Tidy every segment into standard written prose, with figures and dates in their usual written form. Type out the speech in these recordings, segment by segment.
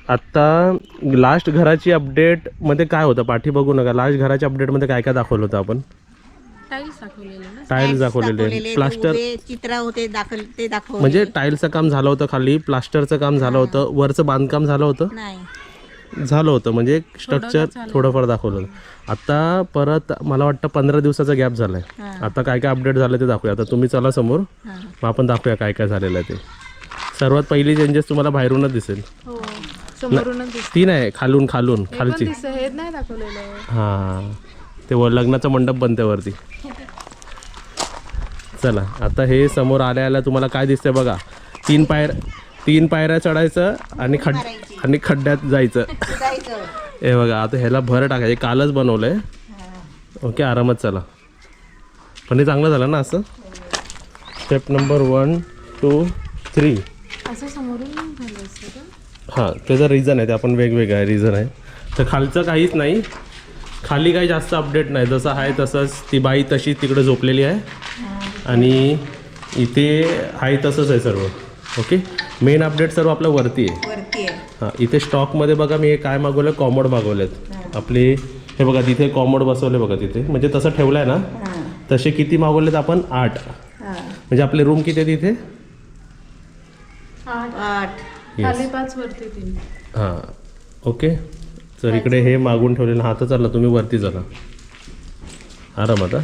आत्ता लास्ट घराची अपडेट मध्ये काय होतं पाठी बघू नका. लास्ट घराच्या अपडेट मध्ये काय काय दाखवलं होतं आपण? टाइल्स दाखवलेले, प्लास्टर चित्र होते ते दाखवले. म्हणजे टाइल्सचं काम झालं होतं, खाली प्लास्टरचं काम झालं होतं, वरचं बांधकाम झालं होतं, नाही झालं होतं म्हणजे स्ट्रक्चर थोडंफार दाखवलं होतं. आता परत मला वाटतं 15 दिवसाचा गॅप झालाय. आता काय काय अपडेट झालं ते दाखवूया. आता तुम्ही चला समोर, मग आपण दाखवूया काय काय झालेलं आहे ते. सर्वात पहिली चेंजेस तुम्हाला बाहेरूनच दिसेल. ती नाही, खालून खालची. हां, ते लग्नाचा मंडप बनते वरती. चला आता हे समोर आल्या तुम्हाला काय दिसतंय बघा. 3 पायऱ्या चढायचं आणि खड्ड्यात जायचं. हे बघा, आता ह्याला भर टाकायचं. कालच बनवलंय. ओके, आरामात चला. पण हे चांगलं झालं ना असं. स्टेप नंबर 1 2 3 हां, त्याचं रिझन आहे, ते आपण वेगवेगळं आहे रिझन आहे. तर खालचं काहीच नाही, खाली काही जास्त अपडेट नाही, जसं आहे तसंच. ती बाई तशी तिकडे झोपलेली आहे आणि इथे आहे तसंच आहे सर्व. ओके, मेन अपडेट सर्व आपलं वरती आहे. हां, इथे स्टॉकमध्ये बघा मी हे काय मागवलं, कॉमोड मागवलेत आपले. हे बघा तिथे कॉमोड बसवले बघा तिथे, म्हणजे तसं ठेवलं आहे ना. तसे किती मागवलेत आपण? 8. म्हणजे आपले रूम किती आहे तिथे? 8. हां, ओके. तर इकडे हे मागून ठेवलेलं. हां, तर चला तुम्ही वरती चला आरामात.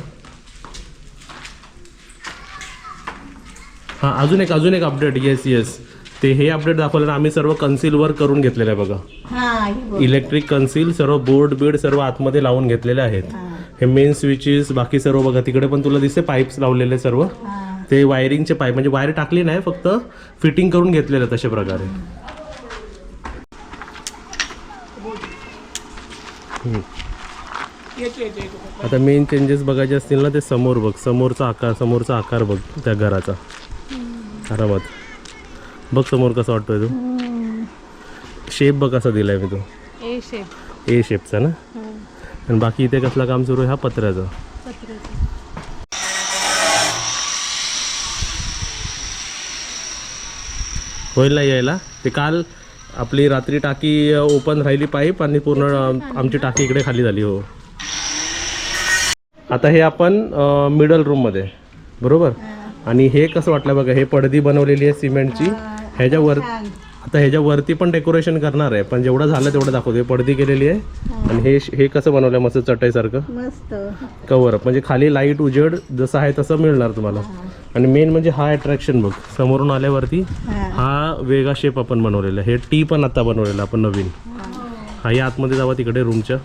हां, अजून एक अपडेट. येस, ते हे अपडेट दाखवलं ना आम्ही. सर्व कन्सील वर्क करून घेतलेलं आहे बघा. इलेक्ट्रिक कन्सील सर्व बोर्ड सर्व आतमध्ये लावून घेतलेले आहेत. हे मेन स्विचेस बाकी सर्व बघा. तिकडे पण तुला दिसते पाईप्स लावलेले सर्व. ते वायरिंगचे पाईप, म्हणजे वायर टाकली नाही, फक्त फिटिंग करून घेतलेलं आहे तशा प्रकारे. आता मेन चेंजेस बघायचे असतील ना, ते समोर बघ. समोरचा आकार बघ त्या घराचा. आरामात बघ समोर कसा वाटतोय तो. शेप बघ कसा दिलाय मी तो. ए शेपचा ना. आणि बाकी इथे कसला काम सुरू आहे? हा पत्र्याचा. होईल ना यायला. ते काल आपली रात्री टाकी ओपन राहिली पाईप आणि पूर्ण आमची टाकी इकडे खाली झाली. हो, आता हे आपण मिडल रूममध्ये बरोबर. आणि हे कसं वाटलं बघा, हे पडदी बनवलेली आहे सिमेंटची. ह्याच्यावरती पण डेकोरेशन करणार आहे, पण जेवढं झालं तेवढं दाखवतो. पडदी केलेली आहे. आणि हे कसं बनवलं मस्त चटईसारखं मस्त कवर अप, म्हणजे खाली लाईट उजेड जसं आहे तसं मिळणार तुम्हाला. आणि मेन म्हणजे हा अट्रॅक्शन बघ, समोरून आल्यावरती हा वेगळा शेप आपण बनवलेला. हे टी पण आता बनवलेला आपण नवीन. हा या आतमध्ये जावा तिकडे रूमच्या.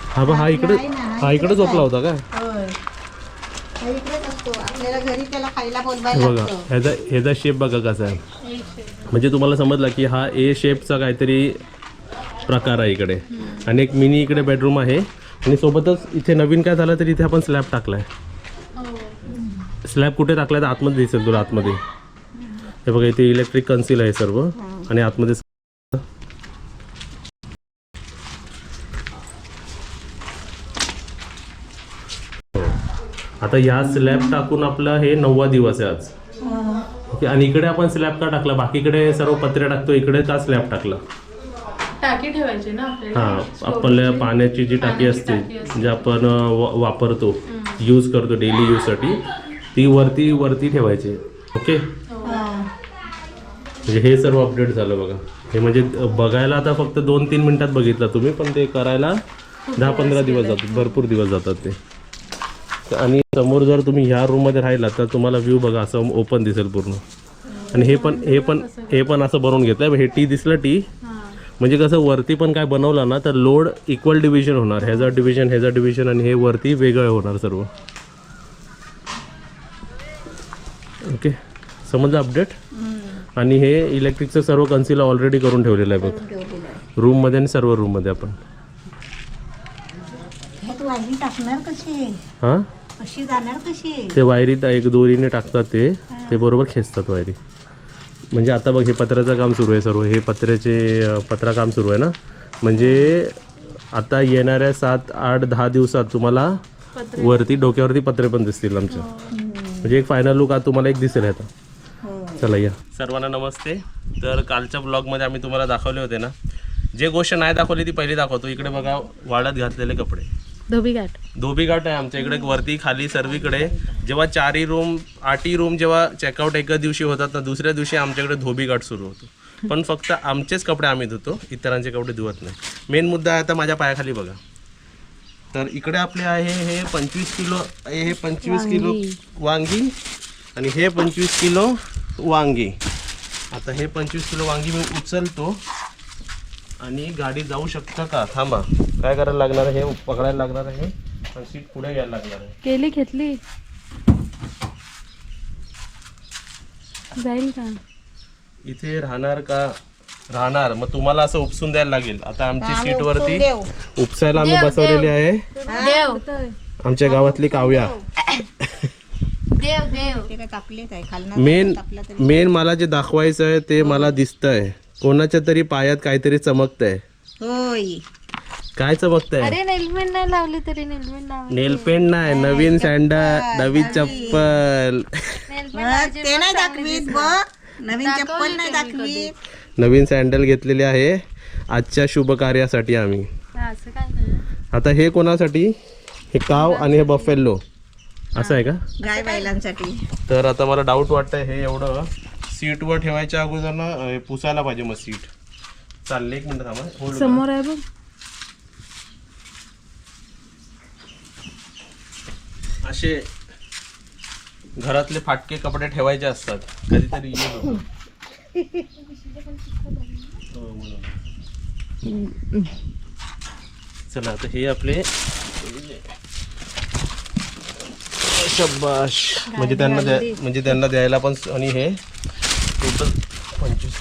हा बघ, हा इकडे झोपला होता का? बघा ह्याचा शेप बघा कसा आहे. म्हणजे तुम्हाला समजलं की हा ए शेपचा काहीतरी प्रकार आहे इकडे. आणि एक मिनी इकडे बेडरूम आहे. आणि सोबतच इथे नवीन काय झालं तर इथे आपण स्लॅब टाकलाय. स्लॅब कुठे टाकलाय तर आतमध्ये दिसेल तुला. आतमध्ये हे बघा, इथे इलेक्ट्रिक कन्सील आहे सर्व. आणि आतमध्ये आता ह्या स्लॅब टाकून आपला हे 9वा दिवस आहे आज. ओके, आणि इकडे आपण स्लॅब का टाकला? बाकीकडे सर्व पत्रे टाकतो, इकडे का स्लॅब टाकला? टाकी ठेवायची ना आपल्याला. हां, आपल्या पाण्याची जी टाकी असते जी आपण वापरतो, यूज करतो डेली यूजसाठी, ती वरती ठेवायची. ओके, म्हणजे हे सर्व अपडेट झालं बघा. हे म्हणजे बघायला आता फक्त 2-3 मिनिटात बघितलं तुम्ही, पण ते करायला 10-15 दिवस जातात, भरपूर दिवस जातात ते. आणि समोर जर तुम्ही ह्या रूममध्ये राहिला तर तुम्हाला व्ह्यू बघा असं ओपन दिसेल पूर्ण. आणि हे पण असं बनवून घेतलं. हे टी दिसलं टी, म्हणजे कसं वरती पण काय बनवलं ना तर लोड इक्वल डिव्हिजन होणार. ह्याचा डिव्हिजन आणि हे वरती वेगळं होणार सर्व. ओके, समजलं अपडेट. आणि हे इलेक्ट्रिकचं सर्व कन्सील ऑलरेडी करून ठेवलेलं आहे बघ रूममध्ये आणि सर्व रूममध्ये आपण. हां, ते वायरीत एक दोरीने टाकतात ते बरोबर खेचतात वायरी. म्हणजे आता बघ हे पत्र्याचं काम सुरू आहे सर्व. हे पत्रा काम सुरू आहे ना. म्हणजे आता येणाऱ्या 7-8-10 दिवसात तुम्हाला वरती डोक्यावरती पत्रे पण दिसतील आमच्या. म्हणजे एक फायनल लुक आज तुम्हाला एक दिसेल आता. चला या सर्वांना नमस्ते. तर कालच्या ब्लॉगमध्ये आम्ही तुम्हाला दाखवले होते ना, जे गोष्ट नाही दाखवली ती पहिली दाखवतो. इकडे बघा वाळत घातलेले कपडे, धोबी घाट आहे आमच्या इकडे, वरती खाली सर्वीकडे. जेव्हा 4 रूम 8 रूम जेव्हा चेकआउट एका दिवशी होतात ना, दुसऱ्या दिवशी आमच्याकडे धोबी घाट सुरू होतो. पण फक्त आमचेच कपडे आम्ही धुतो, इतरांचे कपडे धुवत नाही. मेन मुद्दा आहे आता माझ्या पायाखाली बघा. तर इकडे आपले आहे हे 25 किलो, हे 25 किलो वांगी आणि हे 25 किलो वांगी. आता हे 25 किलो वांगी मी उचलतो आणि गाडी जाऊ शकतं का? थांबा, काय करायला लागणार आहे? हे पकडायला लागणार आहे आणि सीट पुढे घ्यायला लागणार आहे. केली घेतली जाईल का? इथे राहणार का? राहणार. मग तुम्हाला असं उपसून द्यायला लागेल. आता आमची आम्ही सीट वरती उपसून देऊ. उपसायला आम्ही बसवलेली आहे आमच्या गावातली काव्या. ते काय तापले काय खालना तापला तरी मेन मला जे दाखवायचं आहे ते मला दिसतंय. कोणाच्या तरी पायात काहीतरी चमकतंय. होय. काय चमकतंय? अरे नेलपेंट नाही लावली तरी नेलपेंट लावली. नेलपेंट नाही, नवीन सँडल, नवीन चप्पल. ते नाही दाखवीत बघ, नवीन चप्पल नाही दाखवीत. नवीन सँडल घेतलेली आहे आजच्या शुभ कार्यासाठी आम्ही. असं काय नाही. आता हे कोणासाठी? हे काव आणि हे बफेलो असं आहे का? गाय बैलांसाठी. तर आता मला डाऊट वाटतंय हे एवढं सीटवर ठेवायच्या अगोदर ना हे पुसायला पाहिजे. मग सीट चालले. 1 मिनिट थांबा, hold समोर आहे बघ. करा. असे घरातले फाटके कपडे ठेवायचे असतात कधीतरी. चला आता हे आपले शब्बाश, म्हणजे त्यांना द्यायला पण. आणि हे टोटल 25.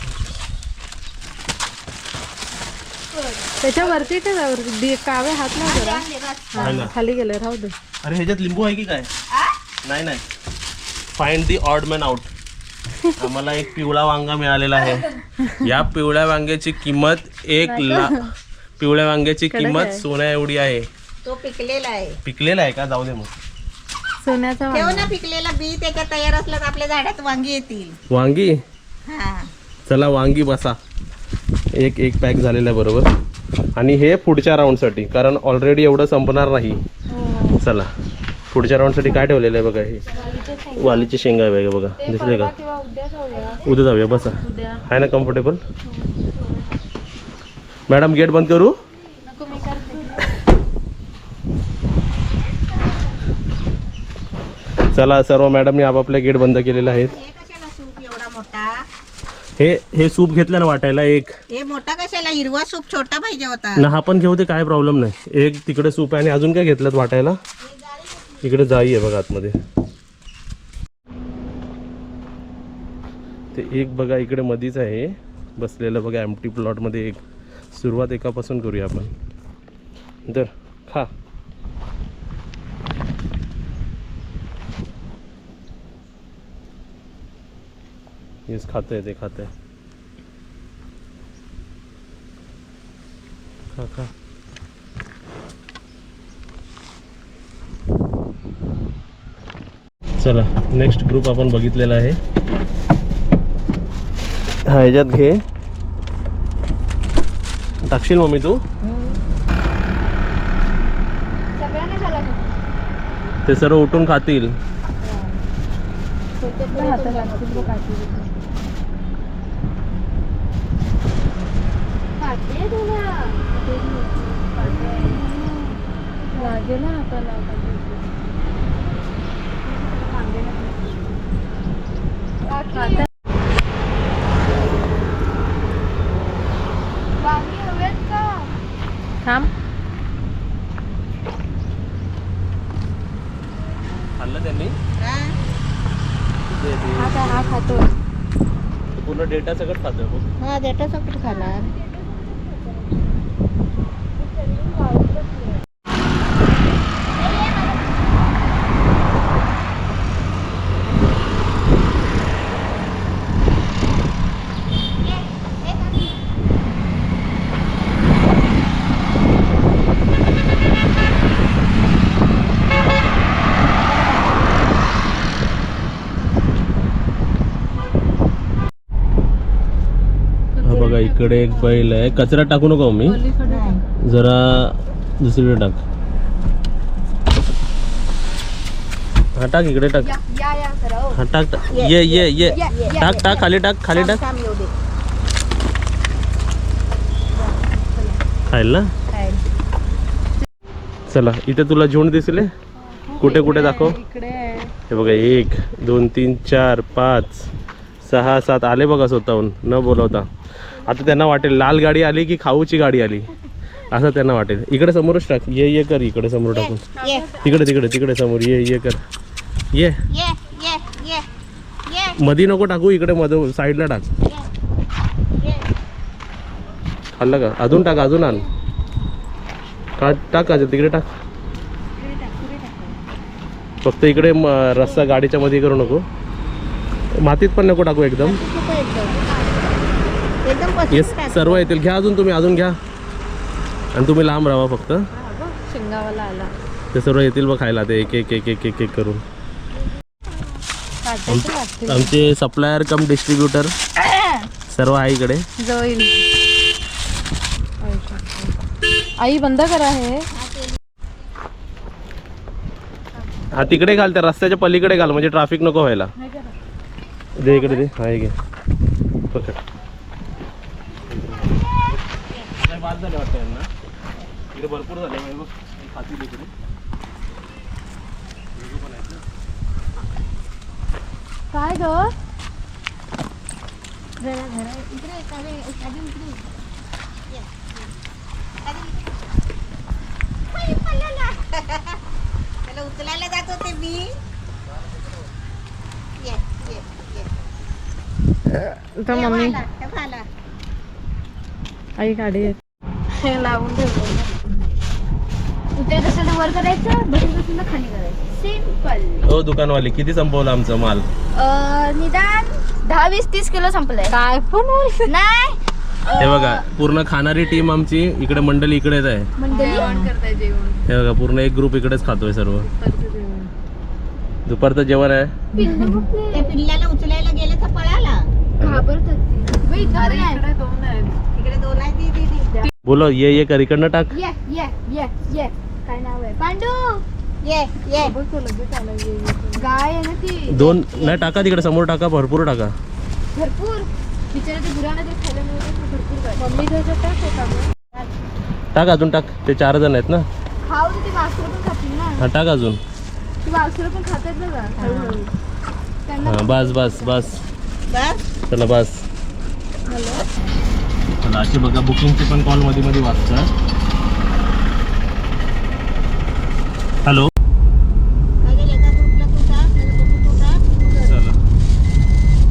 त्याच्यावरती कावे हात नाही जरा आहे ना? खाली गेले राहू दे. अरे ह्याच्यात लिंबू आहे की काय? नाही नाही. Find the odd man out. आम्हाला एक पिवळा वांगा मिळालेला आहे. या पिवळ्या वांग्याची किंमत 1 लाख. पिवळ्या वांग्याची किंमत सोन्या एवढी आहे. तो पिकलेला आहे. पिकलेला आहे का? जाऊ दे मग. सोन्याचा ठेव ना पिकलेला बी, त्याच्या तयार असलं तर आपल्या झाडात वांगी येतील. वांगी. हा. चला वांगी बसा. एक पॅक झालेला आहे बरोबर. आणि हे पुढच्या राऊंडसाठी, कारण ऑलरेडी एवढं संपणार नाही. चला पुढच्या राऊंडसाठी काय ठेवलेलं आहे बघा. हे वालीची शेंगा आहे बघा, दिसले का? उद्या जाऊया. बसा. आहे ना कम्फर्टेबल? मॅडम गेट बंद करू? चला सर्व मॅडमने आपापले गेट बंद केलेले आहेत. हे कशाला सूप एवढा मोठा? हे सूप घेतलं ना वाटायला एक. हे मोठा कशाला? हिरवा सूप छोटा पाहिजे होता ना. हा पण घेऊ दे, काय प्रॉब्लेम नाही. एक तिकडे सूप आहे आणि अजून काय घेतलं वाटायला? इकडे जाई आहे बघा आतमध्ये. ते एक बघा इकडे मधीच आहे बसलेलं बघा, एम्प्टी प्लॉटमध्ये. एक सुरुवात एकापासून करूया आपण. तर खा. हेच खातंय, ते खातंय. खा खा. चला नेक्स्ट ग्रुप आपण बघितलेला आहे. हा ह्याच्यात घे. टाकशील मम्मी तू? ते सर्व उठून खातील. थांब. खाल्लं त्यांनी? हा? हा खातो. पूर्ण डेटा सगळं खातोय बघ. हा देता सकट खाणार. इकडे एक बैल आहे. कचरा टाकू नको मी, जरा दुसरीकडे टाक. हा टाक, इकडे टाक. हा टाक टाक. ये टाक टाक, खाली टाक, खाली टाक. थांब येऊ दे. खाईल ना. चला इथे तुला झुंड दिसले कुठे कुठे दाखव. इकडे आहे. हे बघा 1 2 3 4 5 6 7 आले बघा स्वतःहून न बोलवता. आता त्यांना वाटेल लाल गाडी आली की खाऊची गाडी आली असं त्यांना वाटेल. इकडे समोरच टाक. ये कर, इकडे समोर टाकून. ये तिकडे तिकडे तिकडे समोर ये कर. ये ये ये ये ये मधी नको टाकू, इकडे मध्ये साईडला टाक. ये. खाल्लं का? अजून टाक, अजून आण. टाक का तिकडे टाक. फक्त इकडे रस्ता गाडीच्या मध्ये करू नको. मातीत पण नको टाकू एकदम. एकदम येस पसंत सर्व येतील. घ्या अजून, तुम्ही अजून घ्या आणि तुम्ही लांब राहा फक्त. शिंगावाला आला. ते सर्व येतील बघ खायला. ते एक एक एक एक एक एक करून. काटायचे लागतील. आमचे सप्लायर कम डिस्ट्रीब्युटर सर्व आहे इकडे. जाईल. आई बंद करा हे. हा तिकडे घाल, त्या रस्त्याच्या पलीकडे घाल म्हणजे ट्रॅफिक नको व्हायला. दे इकडे दे. हा घे पकड. बाद झाले वाटतं यांना. इकडे भरपूर झाले बघ. खातील इकडे. काय ग? त्याला उचलायला जात होते मी. ये ये ये. तर मम्मी हे भाला. आई गाडी येत. हे लावून ठेवलं. उद्या कसं वर करायचं, बसून बसून खाली करायचं. सिंपल. हो दुकानवाली किती संपवलं आमचं माल? निदान 10-20-30 किलो संपलंय. काय पण नाही हे बघा पूर्ण खाणारी टीम आमची इकडे, मंडळी इकडेच आहे. मंडळी करताय जेवण. हे बघा पूर्ण एक ग्रुप इकडेच खातोय सर्व. दुपारचं जेवण आहे. त्या पिल्ल्याला उचलायला गेलं तर पळाला. घाबरतात ती. बाई, इथं पण आहे. इकडे 2 आहेत. तिकडे 2 आहे ती. बोलो ये कर, इकडनं टाक. ये ये ये ये. काय नाव आहे? पांडू. ये ये. बघ तो लगेच आला. गाय आहे ना ती. 2 नाही टाका, तिकडे समोर टाका, भरपूर टाका. भरपूर. बिचारा ते गुरांना ते खायला मिळत नाही, भरपूर गाय. मम्मी त्याच्यात टाक होता. टाक अजून टाक. ते 4 जण आहेत ना. खाऊ दे, ती वासरं पण खातील ना. हा टाक अजून. ती वासरं पण खातात ना गं, हळूहळू. त्यांना हा बस बस बस. बस. चला बस. चला असे बघा बुकिंगचे पण कॉल मध्ये मध्ये वाजतात. हॅलो काय गेलं एका ग्रुपला तू टाक, त्याला बघू तू टाक. चला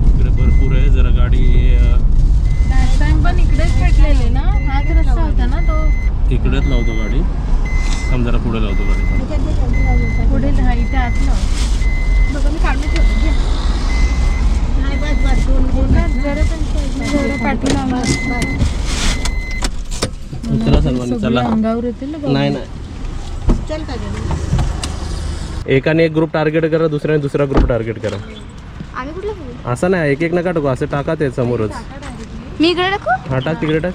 इकडे भरपूर आहे. जरा गाडी लास्ट टाइम पण इकडेच भेटलेले ना. हाच रस्ता होता ना तो. इकडेच लावतो गाडी. थांब जरा पुढे लावतो गाडी. पुढे इथे आत लाव. बघा मी काढून ठेवतो. घे. नाही बस बस. 2 जरा पाठीला आवाज. चला सर्वांनी चला. अंगावर येतील ना. नाही नाही, चल का गेली. एकाने एक ग्रुप टार्गेट करा, दुसऱ्याने दुसरा ग्रुप टार्गेट करा. आम्ही कुठलं करू? असं नाही एक एक नका टाकू, असं टाका ते समोरच. मी इकडे टाकू? हा टाक, तिकडे टाक.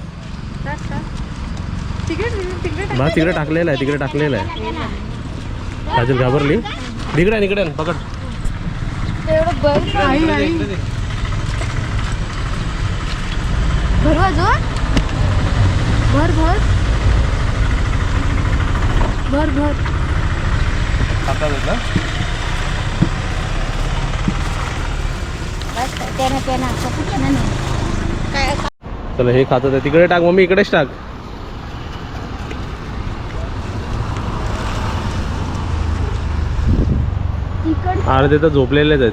तिकडे बस तिकडे टाकलेलं आहे, तिकडे टाकलेलं आहे. काजल घाबरली. इकडे आण, इकडे आण, पकड. एवढं बरं आई आई. भरू अजून? भर भर भर भर. बस त्यानं त्यानं असं कुठं नाही. काय चला हे खातं आहे तिकडे टाक. मम्मी इकडेच टाक. तिकड अर्धे तर झोपलेलेच आहेत.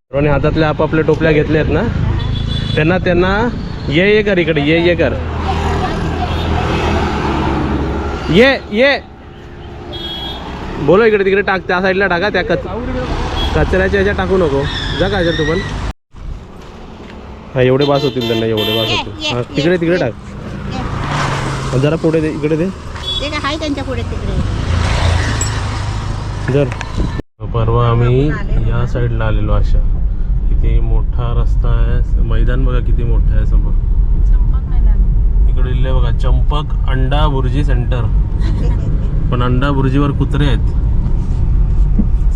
सर्वांनी हातातल्या आपापल्या टोपल्या घेतल्या आहेत ना. त्यांना त्यांना ये कर इकडे. ये कर. ये बोलो इकडे तिकडे टाक. त्या साईडला टाका. त्या कचऱ्याच्या ह्याच्या टाकू नको. जा काय तू पण. हा एवढे बास होतील त्यांना, एवढे बास होतील. हा तिकडे तिकडे टाक. जरा पुढे दे, इकडे दे ते काय आहे त्यांच्या पुढे तिकडे. जर परवा आम्ही या साईडला आलेलो अशा. किती मोठा रस्ता आहे, मैदान बघा किती मोठं आहे समोर. चंपक मैदान. इकडे लिहिलंय बघा चंपक अंडा बुर्जी सेंटर. पण अंडा बुर्जीवर कुत्रे आहेत.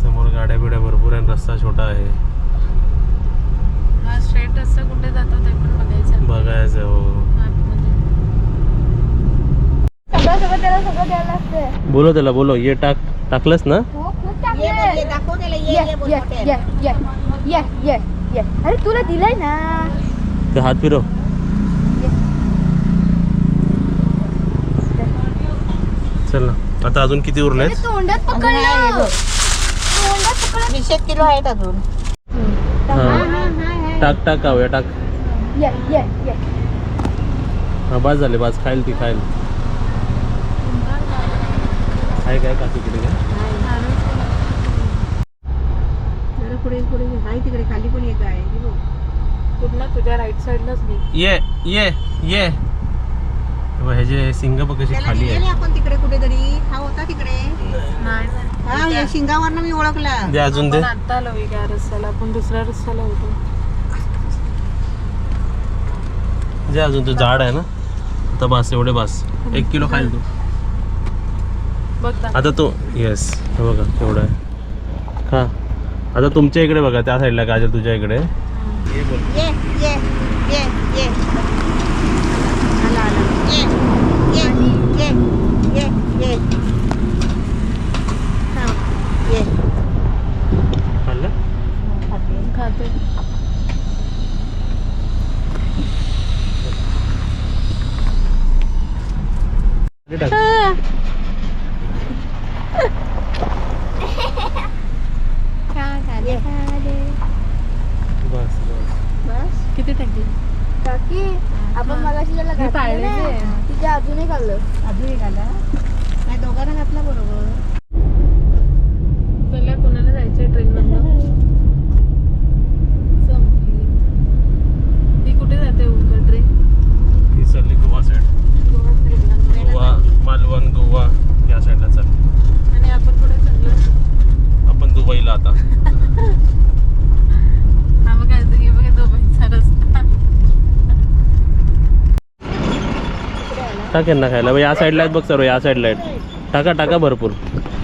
समोर गाड्या बिड्या भरपूर आहे, रस्ता छोटा आहे. हा स्ट्रेट रस्ता कुठे जातो ते पण बघायचं हो. आतमध्ये. सगळं द्यायला लागतं. बोलो त्याला, बोलो ये टाकलंस ना. हो खूप ये टाकले. बोलले, दाखव त्याला, ये बोल मोठ्याने. अरे तुला दिलंय ना. ते हात फिरव. चल ना, आता अजून किती उरले? अरे तोंडात पकडलं. तोंडात पकडलं. 20 किलो आहेत अजून. टाक काव्या टाक. ये ये ये. हा बास झाले, बास खाईल ती खाईल. आहे काय का तिकडे काय? जरा पुढे पुढे आहे तिकडे खाली पण एक आहे. हे बघ. पूर्ण तुझ्या राईट साईडलाच घे. ये हे जे सिंग बघ कशी त्याला खाली नेलेले आहे. आपण तिकडे कुठेतरी. हा होता तिकडे. हा या शिंगावरनं मी ओळखला. दे अजून दे. आपण आता आलो वेगळ्या रस्त्याला, आपण दुसऱ्या रस्त्याला होतो. जे अजून तो झाड आहे ना. आता बास, एवढे बास. 1 किलो खाईल तू. बघ दा. आता तो येस हे बघा केवढा आहे. खा. आता तुमच्या इकडे बघा, त्या साईडला काजल तुझ्या इकडे. ये बोल. ये ये ये ये. आला आला. ये ये ये ये ये. हा, ये. खाल्लं? खाते. हे टाक. बस बस. किती टाकली? काकी आपण मगाशी ज्याला हे घातलं पाळले ना, ते. तिच्या अजूनही खाल्लं. अजून एक आला. नाही दोघांना घातला बरोबर. चला कोणाला जायचंय ट्रेन मधनं? संपली. ती कुठे जाते उका ट्रेन? ही चालली गोवा साईड. गोवा साईडला. गोवा, मालवण, गोवा या साईडला चालली. आणि आपण कुठे चाललो? आपण दुबईला आता. हा बघा, हे बघा दुबईचा रस्ता. टाक यांना खायला. या साईडला आहेत बघ सर्व, या साईडला आहेत. टाका भरपूर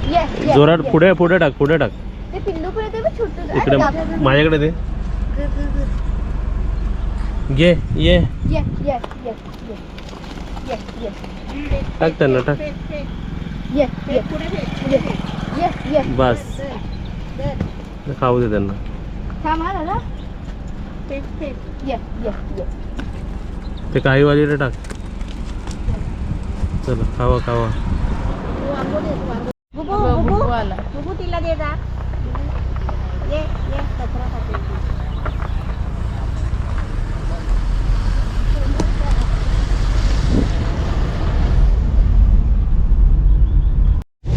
ये ये. जोरात. पुढे टाक. ते पिल्लू पण येते बघ छोटं. इकडे माझ्याकडे दे. घे ये. ये ये ये ये ये ये टाक त्यांना टाक. ये ये ये ये ये. बस खाऊ दे त्यांना. थांब हा दादा. ये ये ये. ते काही वालीला टाक. चला खावा. बुबू बघ, बुबू बुबू आला. बुबू तिला दे जा. ये ये कचरा खाते.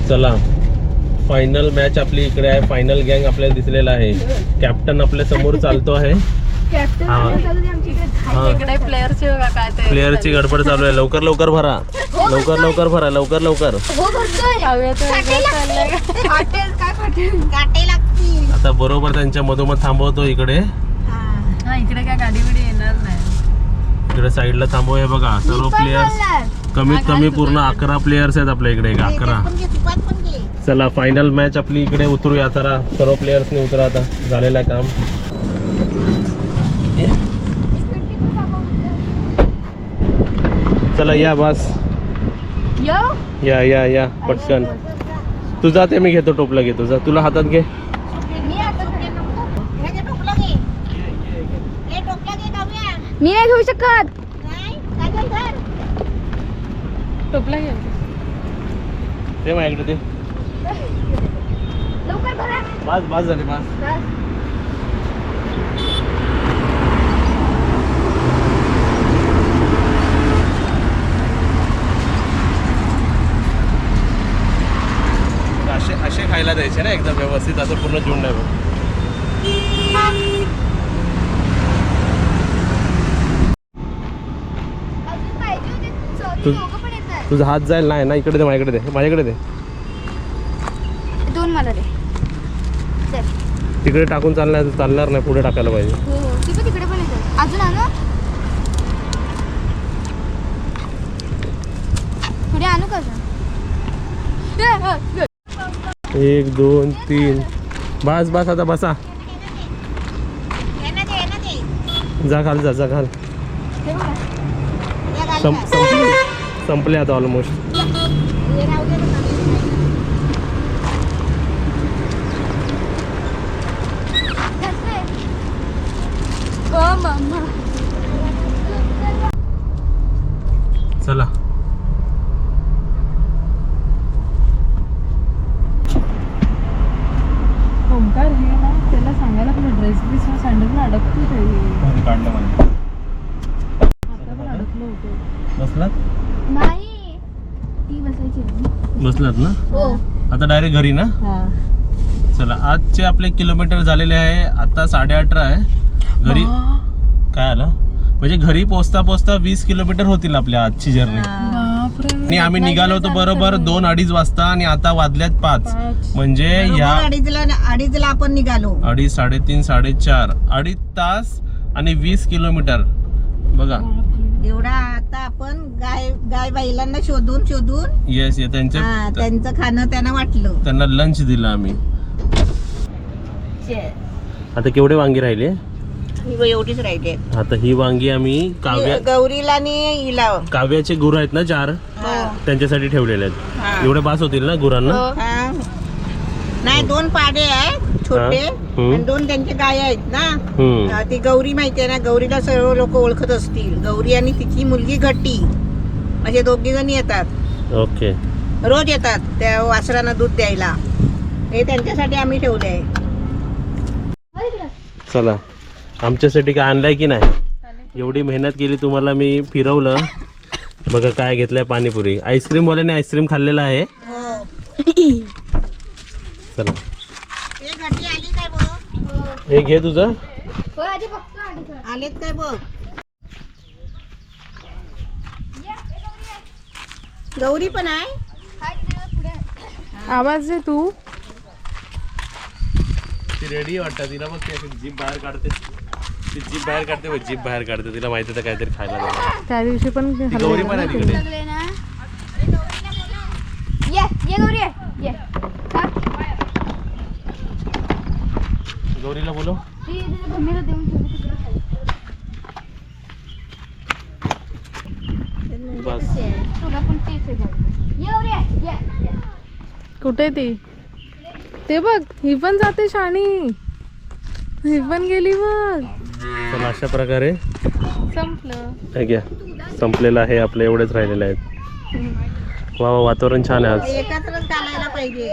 चला फायनल मॅच आपली इकडे आहे. फायनल गँग आपल्याला दिसलेला आहे. कॅप्टन आपल्या समोर चालतो आहे. कॅप्टन हा. चालू दे आमच्या इकडे. हा. इकडे प्लेअरची बघा काय ते. प्लेअरची गडबड चालू आहे. लवकर भरा. लवकर. हो भरतोय. हवेचं वेगळं चाललंय. फाटेल काय फाटेल. काटे लागतील. आता बरोबर त्यांच्या मधोमध थांबवतो इकडे. हा. हा इकडे काय गाडी बिडी येणार नाही. इकडे साईडला थांबवूया बघा. सर्व मी पण प्लेयर्स बोलणार. कमीत कमी पूर्ण 11 प्लेयर्स आहेत आपल्या इकडे. 11. पण घे, तुपात पण घे. चला फायनल मॅच आपली इकडे उतरूया. जरा सर्व प्लेयर्सने उतरा. आता झालेलं आहे काम. चला या बस. यो. या पटकन. तू जाते, मी घेतो टोपला. घेतो जा. तुला हातात घे. मी आता हे घे, टोपला घे. हे टोपला घे, काव्या. मी नाही घेऊ शकत. नाही, काजल धर. टोपला घे. ते माझ्याकडे ते. लवकर भरा. बस झाले बस. असे खायला द्यायचे ना एकदम व्यवस्थित. असं पूर्ण झुंड आहे बघ. अजून पाहिजे होते. तू- दोघं पण येतात. तुझा हात जाईल नाही ना, इकडे दे, माझ्याकडे दे, माझ्याकडे दे. 2 मला दे. चल. तिकडे टाकून चालणार नाही, पुढे टाकायला पाहिजे. हो ती पण तिकडे पण येते. अजून आणू? पुढे आणू का अजून? 1 2 3 बस बस, आता बसा. ये ना ते. जा घाल, जा घाल. ये घाल ना. संपले आता ऑलमोस्ट. ये राहू दे ना. ओ मम्मा. चला. ओंकार हे ना त्याला सांगायला आपलं ड्रेस बीस सँडल अडकतो ते. काढलं म्हणजे आता पण अडकलं होतं. बसलात नाही ती बसायची नाही. बसलात ना. हो. आता डायरेक्ट घरी ना. हा. चला, आजचे आपले किलोमीटर झालेले आहे आता 18.5 आहे. घरी काय आलं म्हणजे घरी पोचता पोचता 20 किलोमीटर होतील आपल्या आजची जर्नी. बापरे. आणि आम्ही निघालो होतो बरोबर 2-2:30 वाजता आणि आता वाजल्यात 5. म्हणजे या अडीचला आपण निघालो. 2:30, 3:30, 4:30 2.5 तास आणि 20 किलोमीटर बघा. एवढा आता आपण गाय बैलांना शोधून येस त्यांचं खाणं त्यांना वाटलं. त्यांना लंच दिलं आम्ही. आता केवढे वांगी राहिले? एवढीच राहिले. आता ही वांगी आम्ही गौरीला आणि हिला. काव्याचे गुरु आहेत ना 4, त्यांच्यासाठी ठेवलेले आहेत. एवढे बास होतील ना गुरांना? हा. नाही 2 पाडे आहेत छोटे आणि 2 त्यांचे गाय आहेत ना. ती गौरी माहिती आहे ना, गौरीला सर्व लोक ओळखत असतील. गौरी आणि तिची मुलगी घट्टी म्हणजे 2 जण येतात. ओके. रोज येतात त्या वासरांना दूध द्यायला. हे त्यांच्यासाठी आम्ही ठेवले. चला, आमच्यासाठी काय आणलंय की नाही? एवढी मेहनत केली, तुम्हाला मी फिरवलं. बघा काय घेतलंय, पाणीपुरी. आईस्क्रीम वाल्याने आईस्क्रीम खाल्लेला आहे. चला, हे घे तुझं. हो आधी बघतो आधी. आलेत काय बघ. गौरी पण आहे. आवाज आहे तू. ती रेडी वाटतं तिला. बघ ती जीभ बाहेर काढते. ती जीभ बाहेर काढते, बघ जीभ बाहेर काढते. तिला माहिती आहे काहीतरी खायला लागलं. त्या दिवशी पण ती गौरी पण आहे तिकडे. लागले ना. ये गौरी ये. गौरीला बोलो. ती मम्मीला देऊन ठेवली तिकडे. बस. तुला पण तेच आहे गौरी. ये गौरी ये. कुठे ती? ते बघ, ही पण जाते शाणी. ही पण गेली बघ. चला, अशा प्रकारे संपलं. हे घ्या, संपलेलं आहे आपलं. एवढेच राहिलेले आहेत. वा, वातावरण छान आहे आज. एकत्रच घालायला पाहिजे.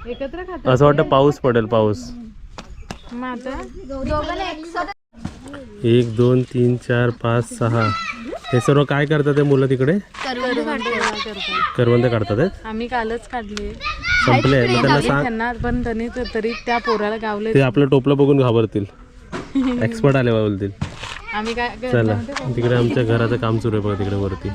एकत्र खात असं वाटतं पाऊस पडेल. पाऊस. मग आता दोघांना एकसाथ. 1 2 3 4 5 6 हे सर्व काय करतात ते मुलं तिकडे? करवंद काढतात आहेत. आम्ही कालच काढले. संपले. मग त्यांना सांग. त्यांना पण त्यांनी तरी त्या पोराला गावले. ते आपलं टोपलं बघून घाबरतील. एक्सपर्ट आले बोलतील. आम्ही काय चला, तिकडे आमच्या घराचं काम सुरू आहे बघा तिकडे वरती.